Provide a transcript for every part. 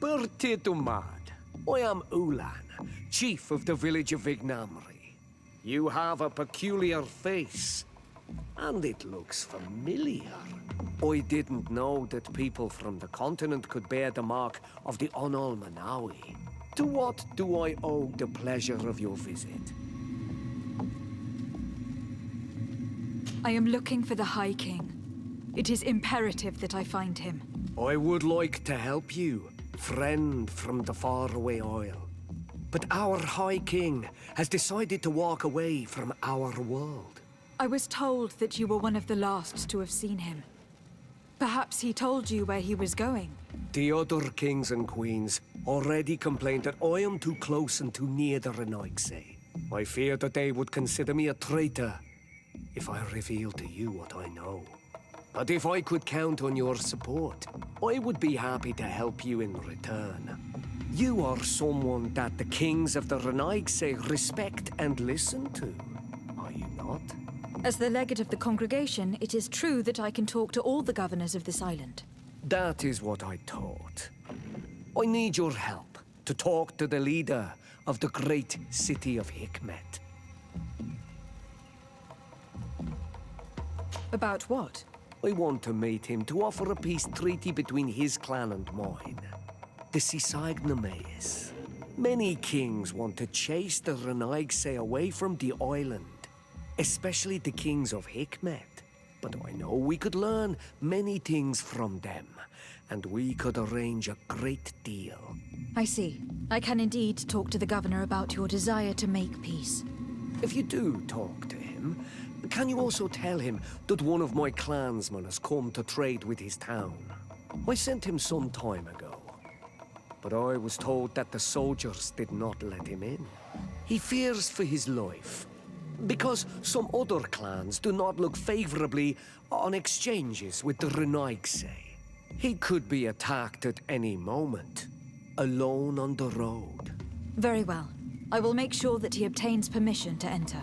Bertie Dumad. I am Ulan, chief of the village of Vignamri. You have a peculiar face, and it looks familiar. I didn't know that people from the continent could bear the mark of the Onol Manawi. To what do I owe the pleasure of your visit? I am looking for the High King. It is imperative that I find him. I would like to help you, friend from the faraway isle. But our High King has decided to walk away from our world. I was told that you were one of the last to have seen him. Perhaps he told you where he was going. The other kings and queens already complained that I am too close and too near the Renaigse. I fear that they would consider me a traitor if I revealed to you what I know. But if I could count on your support, I would be happy to help you in return. You are someone that the kings of the Renaigse respect and listen to, are you not? As the legate of the congregation, it is true that I can talk to all the governors of this island. That is what I thought. I need your help to talk to the leader of the great city of Hikmet. About what? I want to meet him to offer a peace treaty between his clan and mine. The Sisagnameis. Many kings want to chase the Renaigse away from the island, especially the kings of Hikmet. But I know we could learn many things from them, and we could arrange a great deal. I see. I can indeed talk to the governor about your desire to make peace. If you do talk to him, can you also tell him that one of my clansmen has come to trade with his town? I sent him some time ago, but I was told that the soldiers did not let him in. He fears for his life, because some other clans do not look favorably on exchanges with the Renaigse. He could be attacked at any moment, alone on the road. Very well. I will make sure that he obtains permission to enter.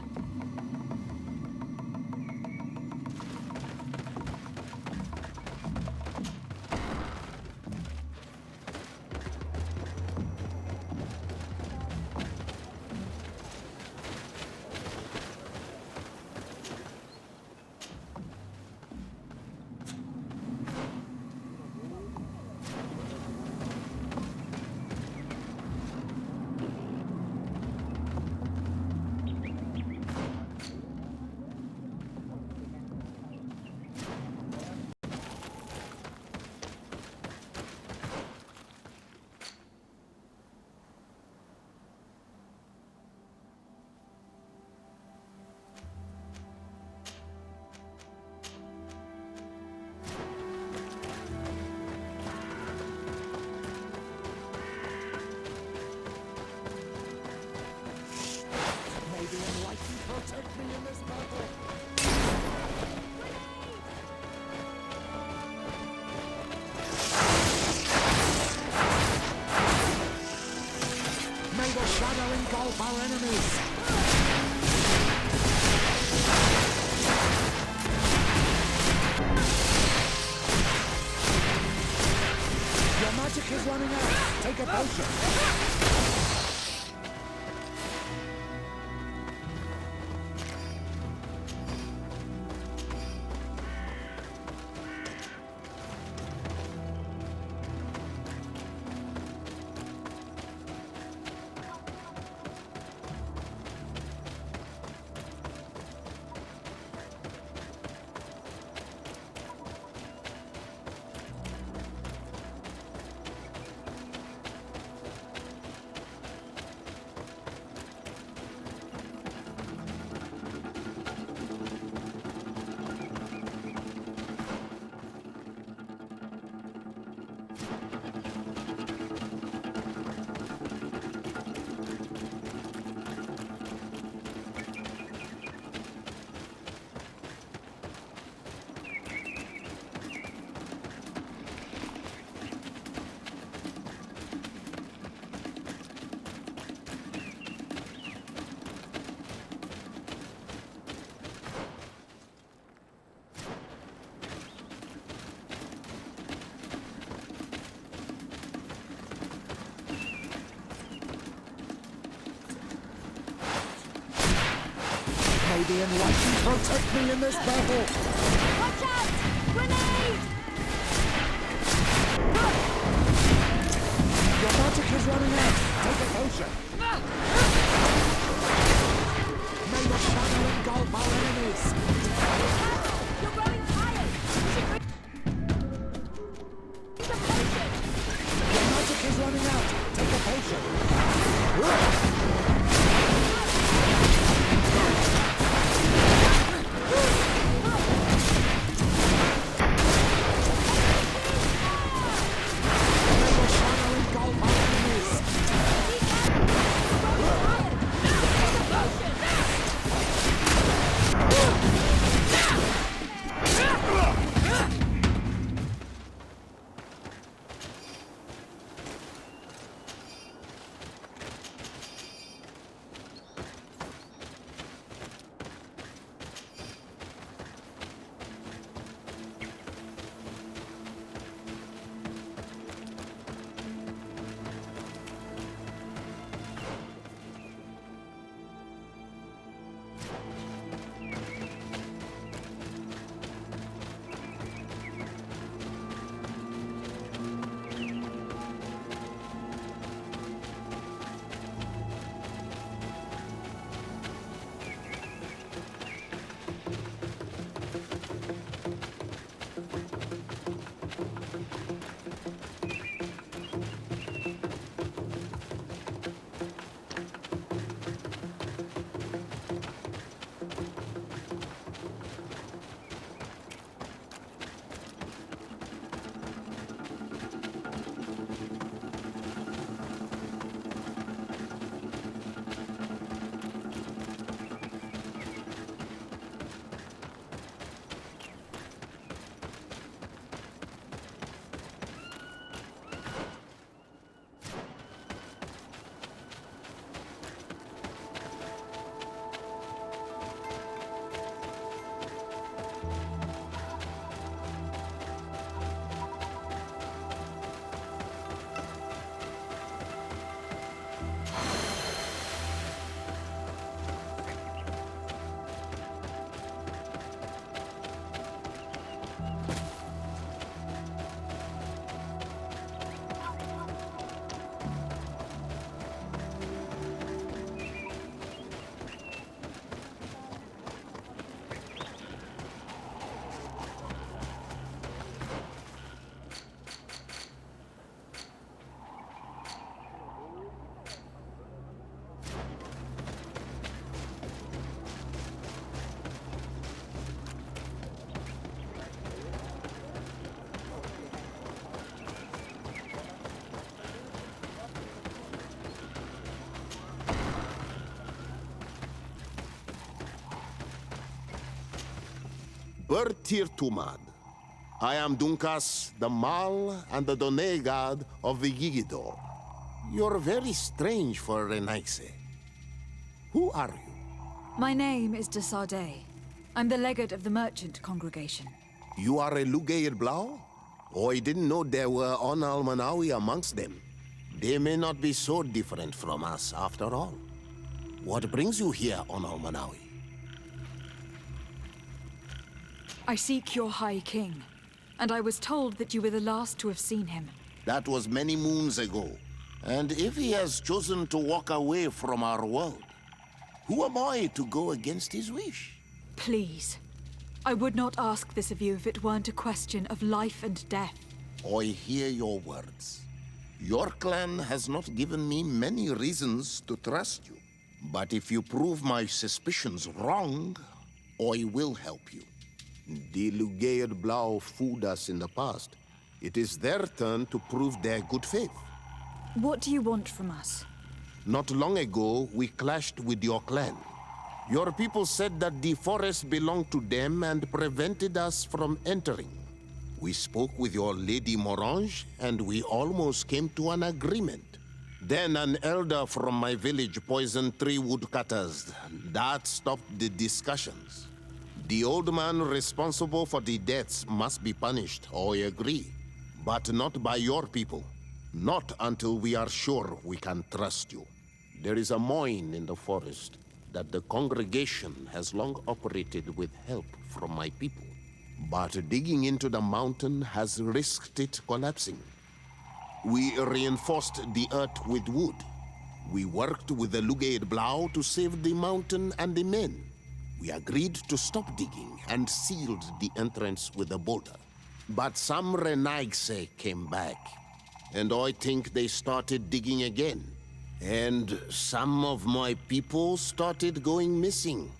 May the shadow engulf our enemies! Your magic is running out! Take a potion! Lady in white, protect me in this battle! Watch out! Grenade! Your magic is running out! Take a potion! May the shadow engulf our enemies! You're growing tired! You should drink the potion! Your magic is running out! Take a potion! May the shadow engulf our enemies! Bertir Tumad. I am Dunkas, the Mal and the Done god of the Yigidor. You're very strange for Renaise. Who are you? My name is de Sardet. I'm the legate of the merchant congregation. You are a Lugair Blau? Oh, I didn't know there were On Almanawi amongst them. They may not be so different from us after all. What brings you here, On Almanawi? I seek your High King, and I was told that you were the last to have seen him. That was many moons ago. And if he has chosen to walk away from our world, who am I to go against his wish? Please. I would not ask this of you if it weren't a question of life and death. I hear your words. Your clan has not given me many reasons to trust you. But if you prove my suspicions wrong, I will help you. The Lugair Blau fooled us in the past. It is their turn to prove their good faith. What do you want from us? Not long ago, we clashed with your clan. Your people said that the forest belonged to them and prevented us from entering. We spoke with your Lady Morange, and we almost came to an agreement. Then an elder from my village poisoned 3 woodcutters. That stopped the discussions. The old man responsible for the deaths must be punished, I agree. But not by your people. Not until we are sure we can trust you. There is a mine in the forest. that the congregation has long operated with help from my people. But digging into the mountain has risked it collapsing. We reinforced the earth with wood. We worked with the Lugade Blau to save the mountain and the men. We agreed to stop digging and sealed the entrance with a boulder. But some Renaigse came back, and I think they started digging again. And some of my people started going missing.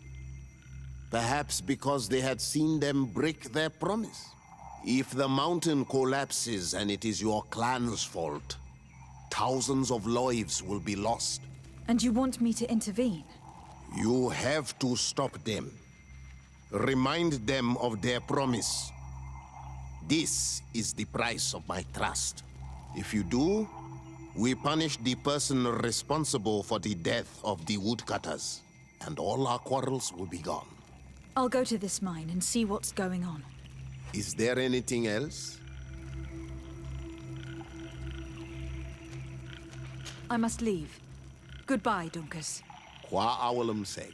Perhaps because they had seen them break their promise. If the mountain collapses and it is your clan's fault, thousands of lives will be lost. And you want me to intervene? You have to stop them. Remind them of their promise. This is the price of my trust. If you do, we punish the person responsible for the death of the woodcutters, and all our quarrels will be gone. I'll go to this mine and see what's going on. Is there anything else? I must leave. Goodbye, Dunkus. Qua awalum seg.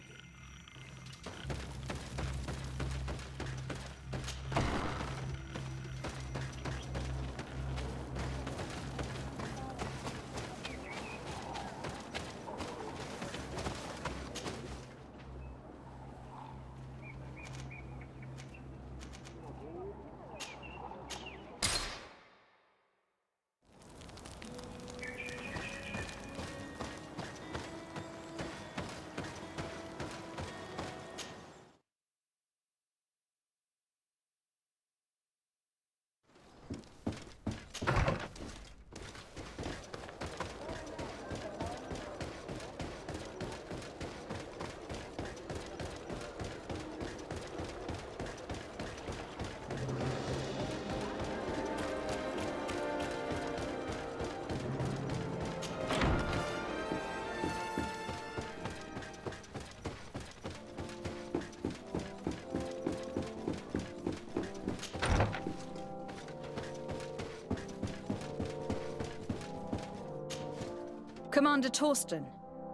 Commander Torsten.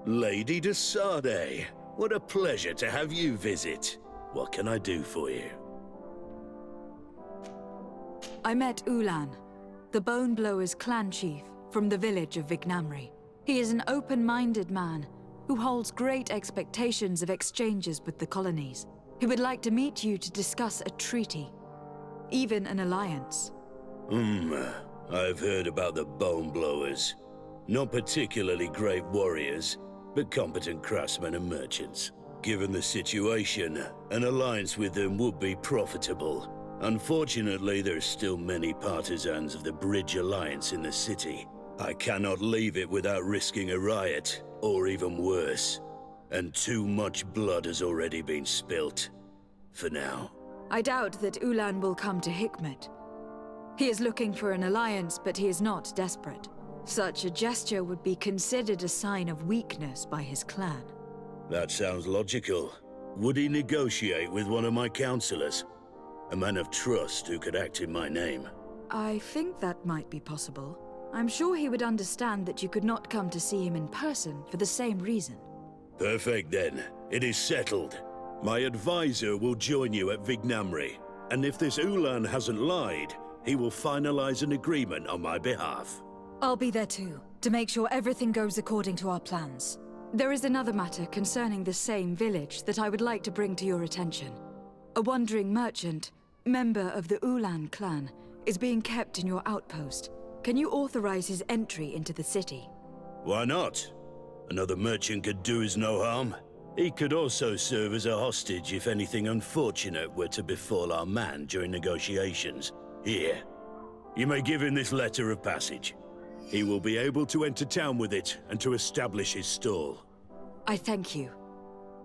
Lady de Sade, what a pleasure to have you visit. What can I do for you? I met Ulan, the Bone Blowers clan chief from the village of Vignamri. He is an open-minded man who holds great expectations of exchanges with the colonies. He would like to meet you to discuss a treaty, even an alliance. I've heard about the Bone Blowers. Not particularly great warriors, but competent craftsmen and merchants. Given the situation, an alliance with them would be profitable. Unfortunately, there are still many partisans of the Bridge Alliance in the city. I cannot leave it without risking a riot, or even worse. And too much blood has already been spilt. For now. I doubt that Ulan will come to Hikmet. He is looking for an alliance, but he is not desperate. Such a gesture would be considered a sign of weakness by his clan. That sounds logical. Would he negotiate with one of my counselors? A man of trust who could act in my name? I think that might be possible. I'm sure he would understand that you could not come to see him in person for the same reason. Perfect then. It is settled. My advisor will join you at Vignamri. And if this Ulan hasn't lied, he will finalize an agreement on my behalf. I'll be there too, to make sure everything goes according to our plans. There is another matter concerning the same village that I would like to bring to your attention. A wandering merchant, member of the Ulan clan, is being kept in your outpost. Can you authorize his entry into the city? Why not? Another merchant could do us no harm. He could also serve as a hostage if anything unfortunate were to befall our man during negotiations. Here, you may give him this letter of passage. He will be able to enter town with it and to establish his stall. I thank you.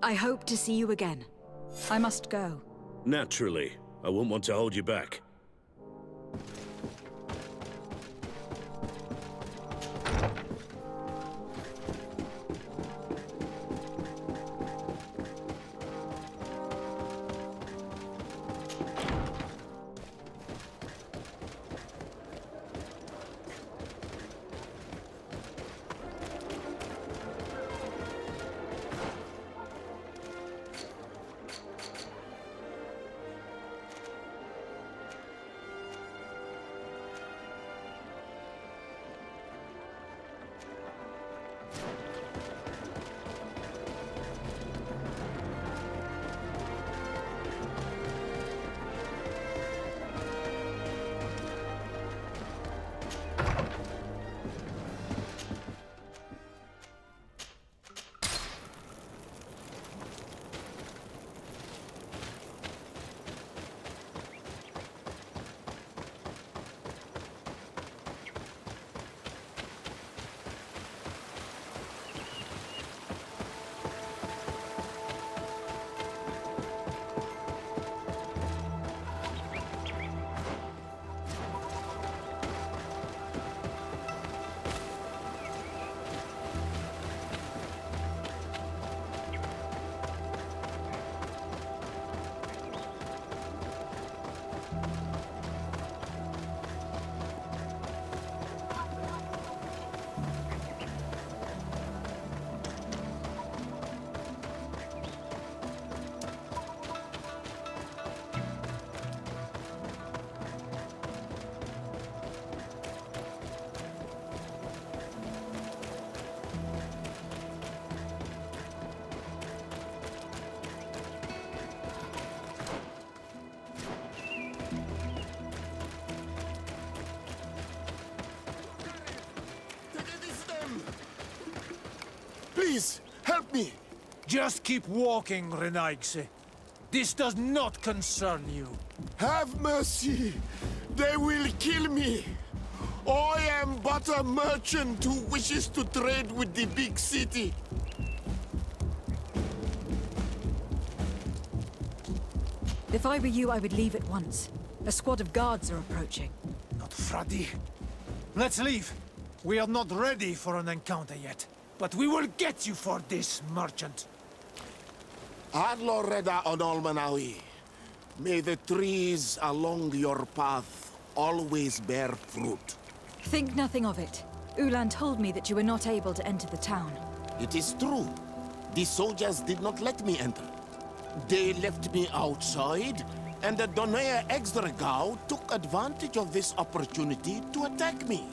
I hope to see you again. I must go. Naturally. I won't want to hold you back. Please, help me! Just keep walking, Renaigse. This does not concern you. Have mercy! They will kill me! I am but a merchant who wishes to trade with the big city. If I were you, I would leave at once. A squad of guards are approaching. Not Fradi. Let's leave. We are not ready for an encounter yet. But we will get you for this, merchant. Adloreda on Olmanawi. May the trees along your path always bear fruit. Think nothing of it. Ulan told me that you were not able to enter the town. It is true. The soldiers did not let me enter. They left me outside, and the Donea Exdragao took advantage of this opportunity to attack me.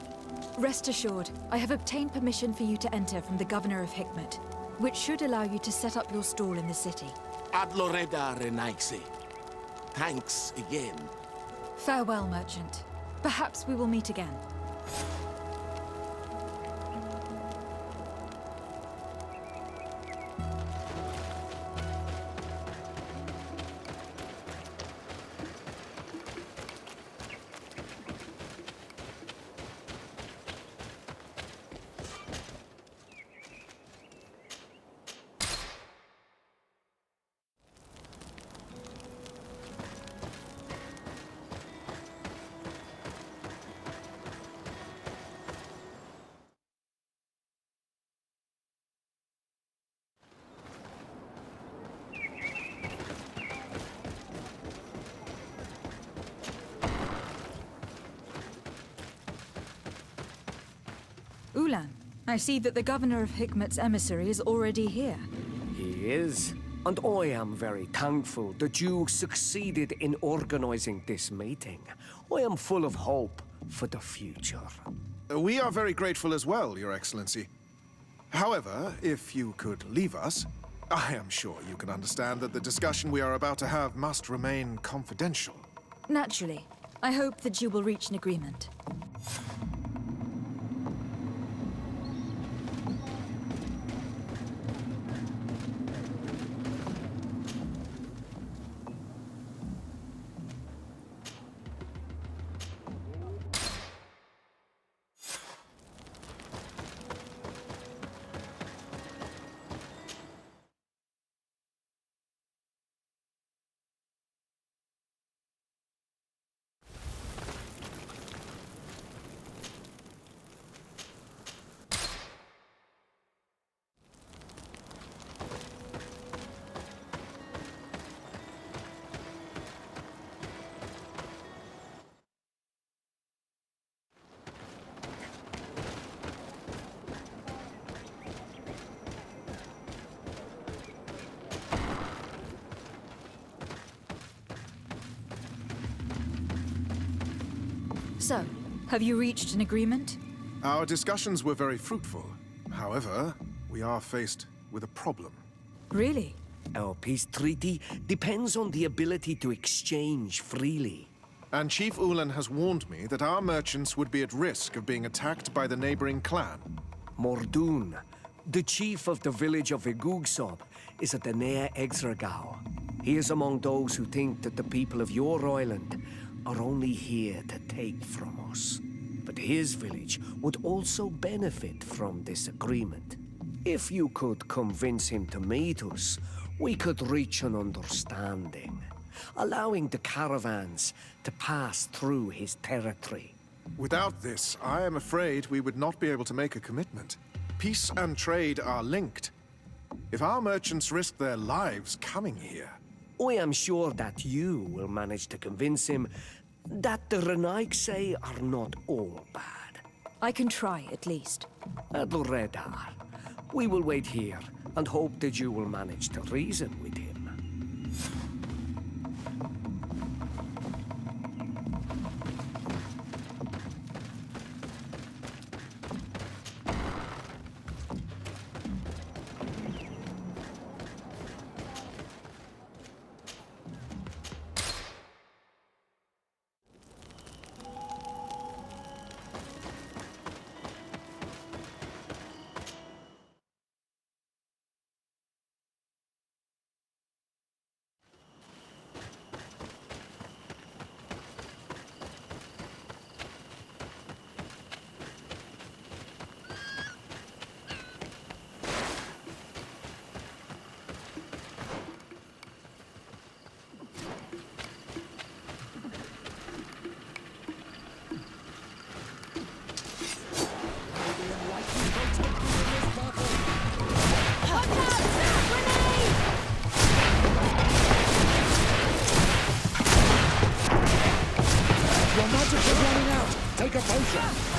Rest assured, I have obtained permission for you to enter from the Governor of Hikmet, which should allow you to set up your stall in the city. Adloreda Renaigse. Thanks again. Farewell, merchant. Perhaps we will meet again. Ulan, I see that the Governor of Hikmet's emissary is already here. He is. And I am very thankful that you succeeded in organizing this meeting. I am full of hope for the future. We are very grateful as well, Your Excellency. However, if you could leave us, I am sure you can understand that the discussion we are about to have must remain confidential. Naturally. I hope that you will reach an agreement. So, have you reached an agreement? Our discussions were very fruitful. However, we are faced with a problem. Really? Our peace treaty depends on the ability to exchange freely. And Chief Ulan has warned me that our merchants would be at risk of being attacked by the neighboring clan. Mordoon, the chief of the village of Igugsob, is at the Nea Exragao. He is among those who think that the people of your island are only here to take from us. But his village would also benefit from this agreement. If you could convince him to meet us, we could reach an understanding, allowing the caravans to pass through his territory. Without this, I am afraid we would not be able to make a commitment. Peace and trade are linked. If our merchants risk their lives coming here... I am sure that you will manage to convince him that the Renaigse are not all bad. I can try, at least. Adloredar, we will wait here and hope that you will manage to reason with him. Take a potion.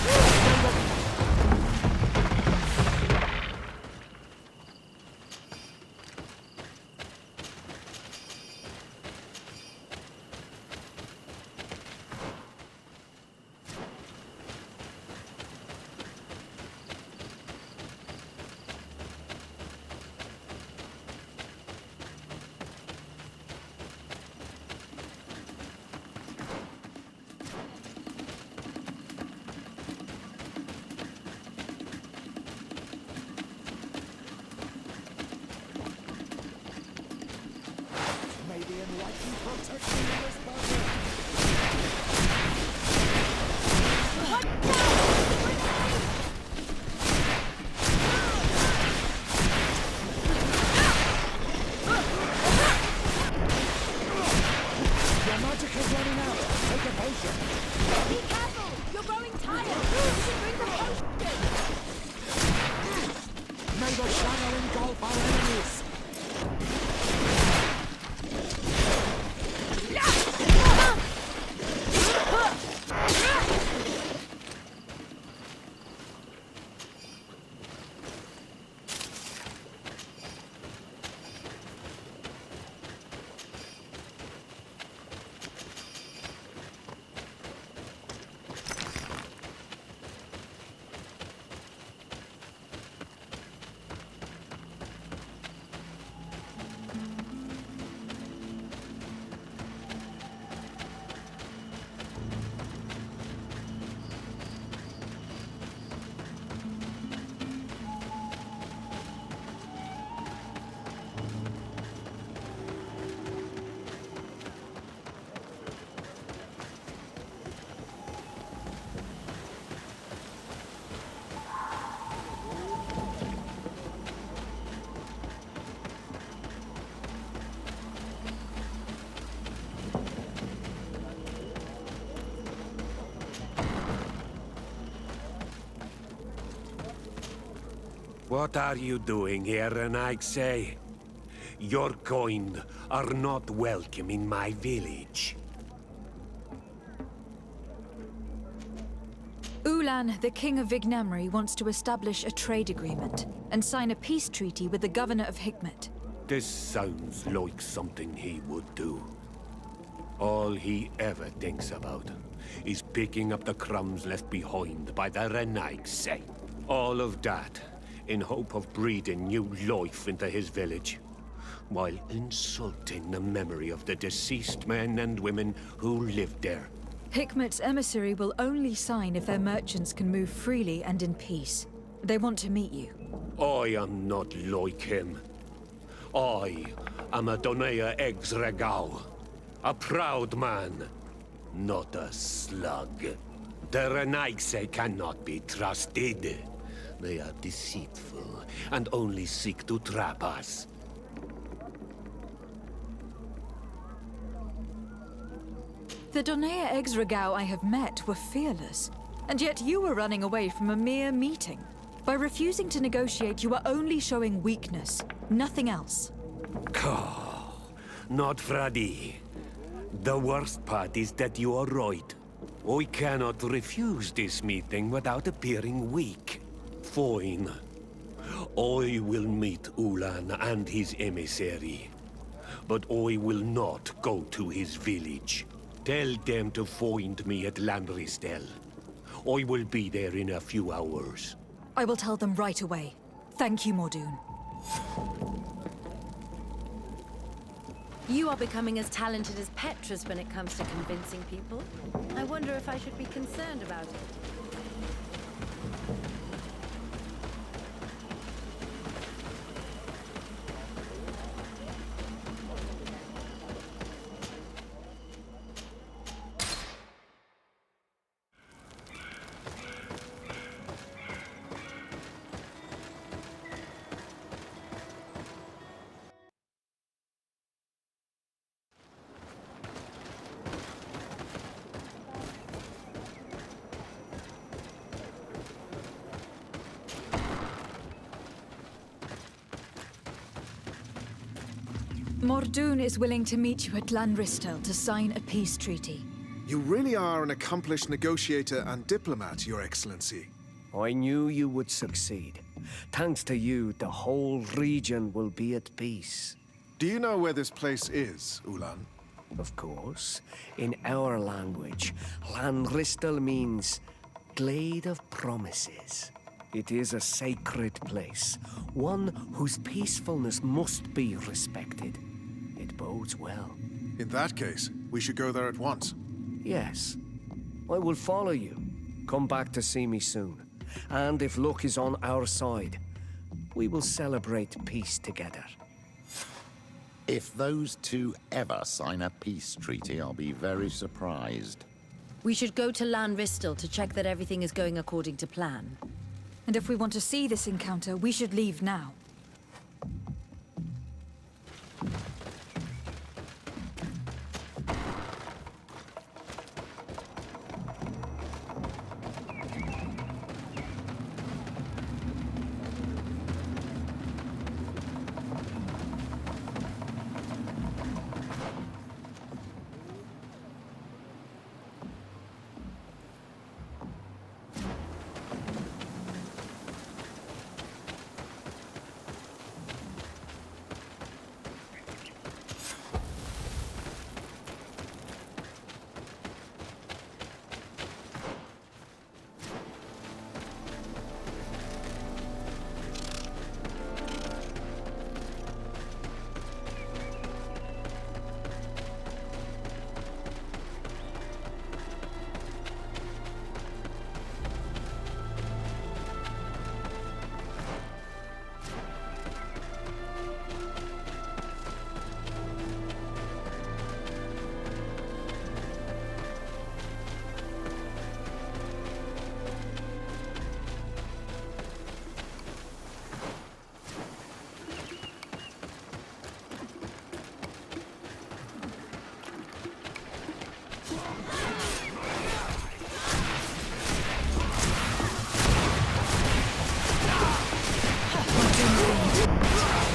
What are you doing here, Renaigse? Your kind are not welcome in my village. Ulan, the king of Vignamri, wants to establish a trade agreement and sign a peace treaty with the governor of Hikmet. This sounds like something he would do. All he ever thinks about is picking up the crumbs left behind by the Renaigse. All of that in hope of breathing new life into his village, while insulting the memory of the deceased men and women who lived there. Hikmet's emissary will only sign if their merchants can move freely and in peace. They want to meet you. I am not like him. I am a Donea Exregao, a proud man, not a slug. The Renaigse cannot be trusted. They are deceitful and only seek to trap us. The Donea Exregao I have met were fearless, and yet you were running away from a mere meeting. By refusing to negotiate, you are only showing weakness, nothing else. Not Fradi. The worst part is that you are right. I cannot refuse this meeting without appearing weak. Fine. I will meet Ulan and his emissary. But I will not go to his village. Tell them to find me at Landristel. I will be there in a few hours. I will tell them right away. Thank you, Mordoon. You are becoming as talented as Petrus when it comes to convincing people. I wonder if I should be concerned about it. Mordoon is willing to meet you at Landristel to sign a peace treaty. You really are an accomplished negotiator and diplomat, Your Excellency. I knew you would succeed. Thanks to you, the whole region will be at peace. Do you know where this place is, Ulan? Of course. In our language, Lanristel means glade of promises. It is a sacred place, one whose peacefulness must be respected. It bodes well. In that case, we should go there at once. Yes. I will follow you. Come back to see me soon. And if luck is on our side, we will celebrate peace together. If those two ever sign a peace treaty, I'll be very surprised. We should go to Lanristel to check that everything is going according to plan. And if we want to see this encounter, we should leave now.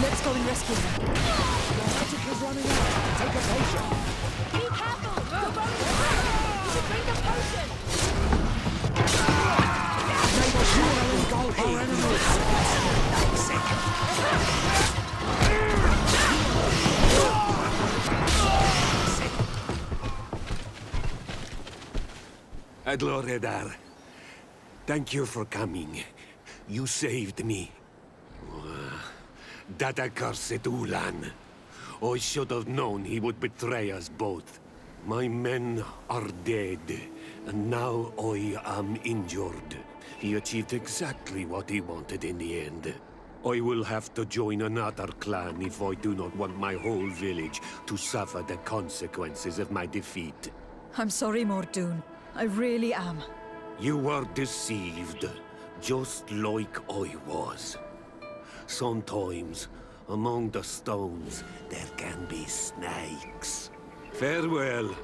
Let's go and rescue them. Your magic is running out. Take a potion. Be careful! The boat is hot! You should drink a potion! They will surely engulf our enemies. Adloredar, thank you for coming. You saved me. That accursed Ulan. I should have known he would betray us both. My men are dead, and now I am injured. He achieved exactly what he wanted in the end. I will have to join another clan if I do not want my whole village to suffer the consequences of my defeat. I'm sorry, Mordoon. I really am. You were deceived, just like I was. Sometimes, among the stones, there can be snakes. Farewell,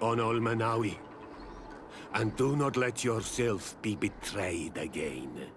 on Olmanawi. And do not let yourself be betrayed again.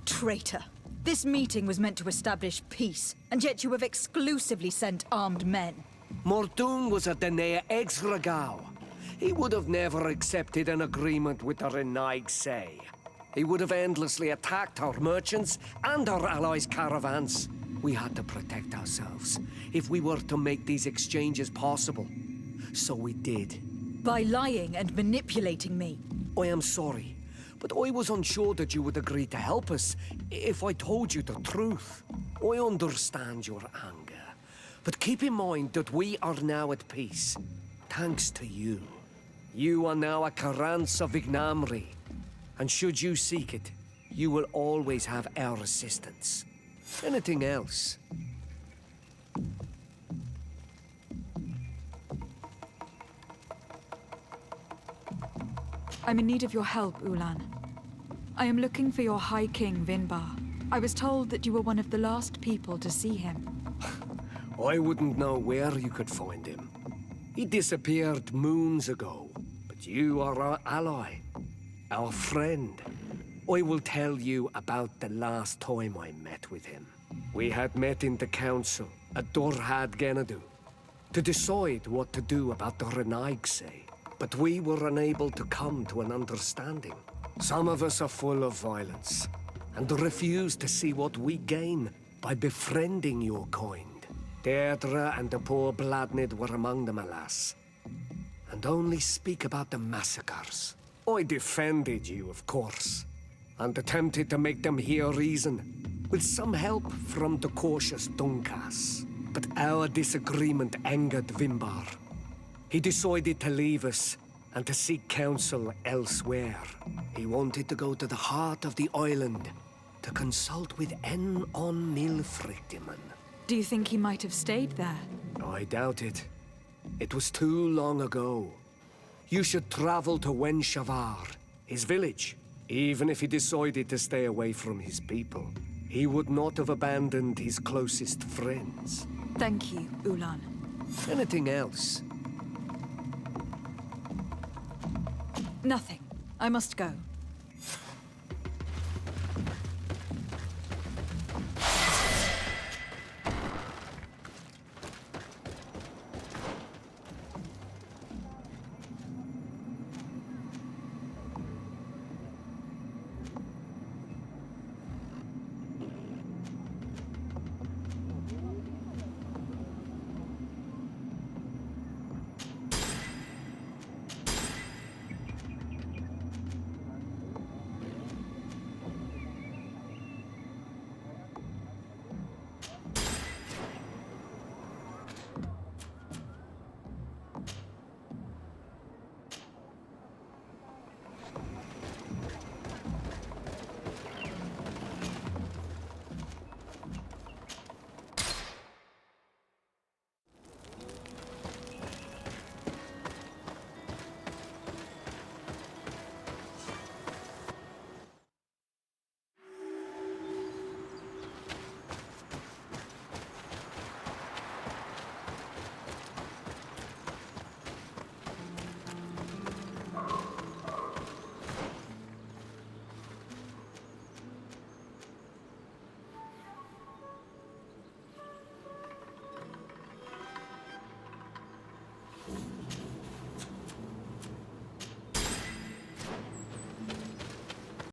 Traitor. This meeting was meant to establish peace, and yet you have exclusively sent armed men. Mordoon was a Denea Exragao. He would have never accepted an agreement with the Renaig Say. He would have endlessly attacked our merchants and our allies' caravans. We had to protect ourselves if we were to make these exchanges possible. So we did. By lying and manipulating me. I am sorry, but I was unsure that you would agree to help us if I told you the truth. I understand your anger, but keep in mind that we are now at peace, thanks to you. You are now a Carranza Vignamri, and should you seek it, you will always have our assistance. Anything else? I'm in need of your help, Ulan. I am looking for your High King, Vinbar. I was told that you were one of the last people to see him. I wouldn't know where you could find him. He disappeared moons ago, but you are our ally, our friend. I will tell you about the last time I met with him. We had met in the council at Dorhad Genadu to decide what to do about the Renaigse, but we were unable to come to an understanding. Some of us are full of violence and refuse to see what we gain by befriending your kind. Deirdre and the poor Bladnid were among them, alas, and only speak about the massacres. I defended you, of course, and attempted to make them hear reason, with some help from the cautious Dunkas. But our disagreement angered Vimbar. He decided to leave us and to seek counsel elsewhere. He wanted to go to the heart of the island to consult with En on Nilfrictiman. Do you think he might have stayed there? I doubt it. It was too long ago. You should travel to Wenshavar, his village. Even if he decided to stay away from his people, he would not have abandoned his closest friends. Thank you, Ulan. Anything else? Nothing. I must go.